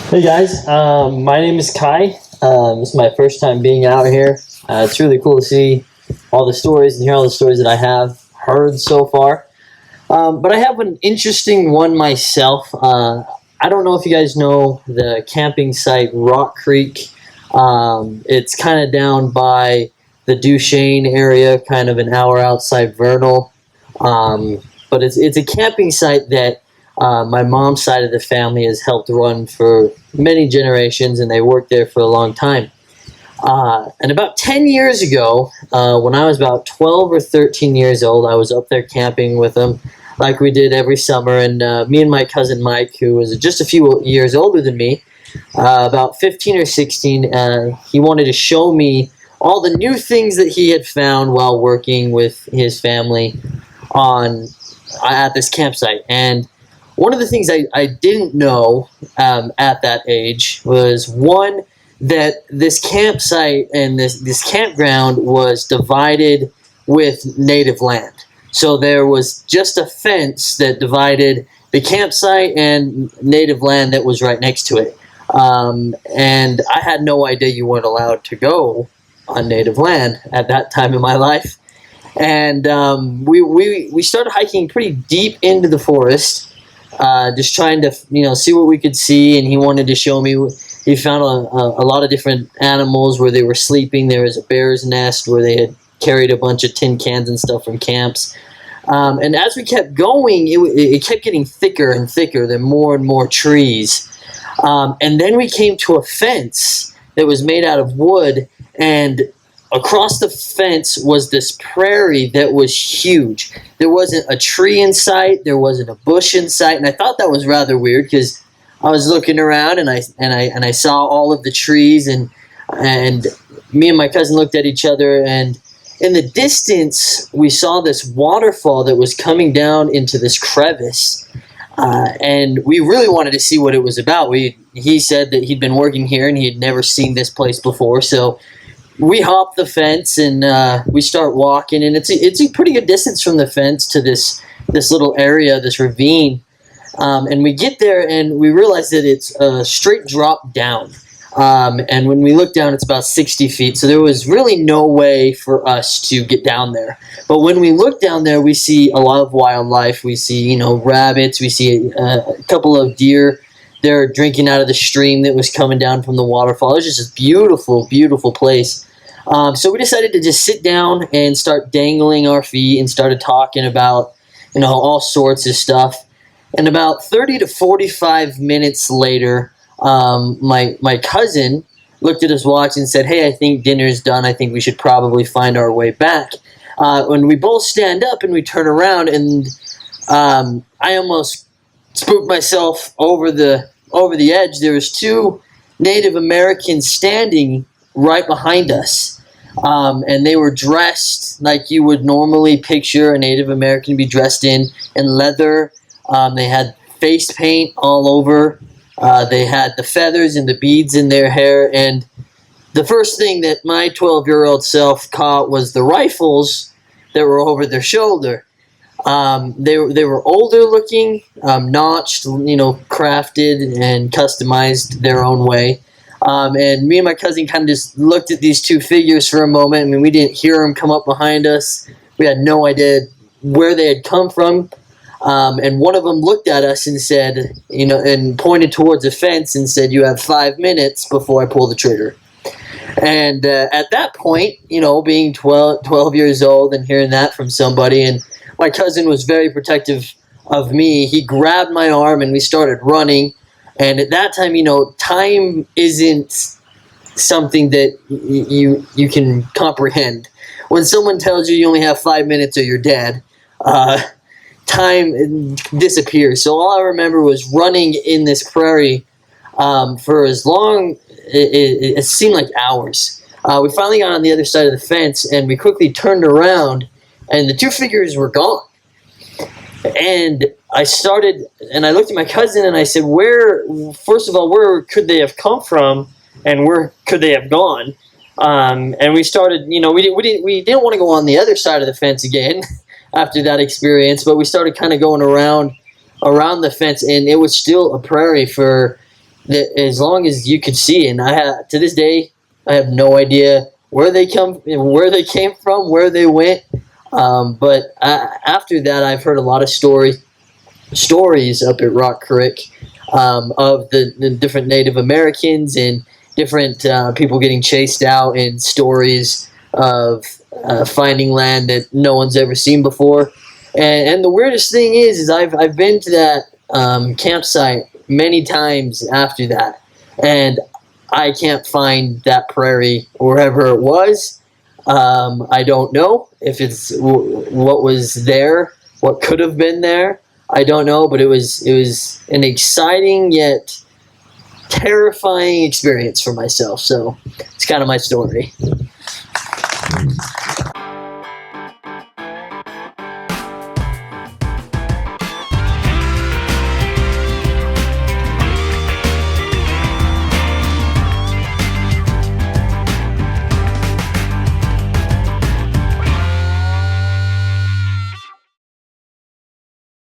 Hey guys, my name is Kai. This is my first time being out here. It's really cool to see all the stories and hear all the stories that I have heard so far. But I have an interesting one myself. I don't know if you guys know the camping site Rock Creek. It's kind of down by the Duchesne area, kind of an hour outside Vernal. But it's a camping site that my mom's side of the family has helped run for many generations, and they worked there for a long time. And about 10 years ago, when I was about 12 or 13 years old, I was up there camping with them like we did every summer. And me and my cousin Mike, who was just a few years older than me, about 15 or 16, he wanted to show me all the new things that he had found while working with his family at this campsite. And one of the things I didn't know at that age was, one, that this campsite and this campground was divided with native land. So there was just a fence that divided the campsite and native land that was right next to it. And I had no idea you weren't allowed to go on native land at that time in my life. And we started hiking pretty deep into the forest. Just trying to, see what we could see, and he wanted to show me. He found a lot of different animals where they were sleeping. There was a bear's nest where they had carried a bunch of tin cans and stuff from camps. And as we kept going, it kept getting thicker and thicker. There were more and more trees. And then we came to a fence that was made out of wood, and across the fence was this prairie that was huge. There wasn't a tree in sight. There wasn't a bush in sight, and I thought that was rather weird because I was looking around and I saw all of the trees, and me and my cousin looked at each other, and in the distance we saw this waterfall that was coming down into this crevice, and we really wanted to see what it was about. He said that he'd been working here and he had never seen this place before, so we hop the fence and we start walking, and it's a pretty good distance from the fence to this little area, this ravine. And we get there and we realize that it's a straight drop down. And when we look down, it's about 60 feet. So there was really no way for us to get down there. But when we look down there, we see a lot of wildlife. We see, rabbits. We see a couple of deer. They're drinking out of the stream that was coming down from the waterfall. It was just a beautiful, beautiful place. So we decided to just sit down and start dangling our feet and started talking about, all sorts of stuff. And about 30 to 45 minutes later, my cousin looked at his watch and said, "Hey, I think dinner's done. I think we should probably find our way back." When we both stand up and we turn around, and I almost spooked myself over the edge. There was two Native Americans standing right behind us. And they were dressed like you would normally picture a Native American be dressed in leather. They had face paint all over. They had the feathers and the beads in their hair. And the first thing that my 12-year-old self caught was the rifles that were over their shoulder. They were older looking, notched, crafted and customized their own way. And me and my cousin kind of just looked at these two figures for a moment. I mean, we didn't hear them come up behind us. We had no idea where they had come from. And one of them looked at us and said, and pointed towards a fence and said, "You have 5 minutes before I pull the trigger." And at that point, being 12 years old and hearing that from somebody, and my cousin was very protective of me. He grabbed my arm and we started running. And at that time, time isn't something that you can comprehend. When someone tells you only have 5 minutes or you're dead, time disappears. So all I remember was running in this prairie for as long, it seemed like hours. We finally got on the other side of the fence, and we quickly turned around, and the two figures were gone. And I looked at my cousin and I said, first of all, where could they have come from and where could they have gone? And we started, we didn't want to go on the other side of the fence again after that experience, but we started kind of going around the fence, and it was still a prairie for as long as you could see. And to this day, I have no idea where they came from, where they went. But after that, I've heard a lot of stories up at Rock Creek of the different Native Americans and different people getting chased out, and stories of finding land that no one's ever seen before. And the weirdest thing is I've been to that campsite many times after that, and I can't find that prairie wherever it was. I don't know if it's what was there, what could have been there. I don't know, but it was an exciting yet terrifying experience for myself. So it's kind of my story.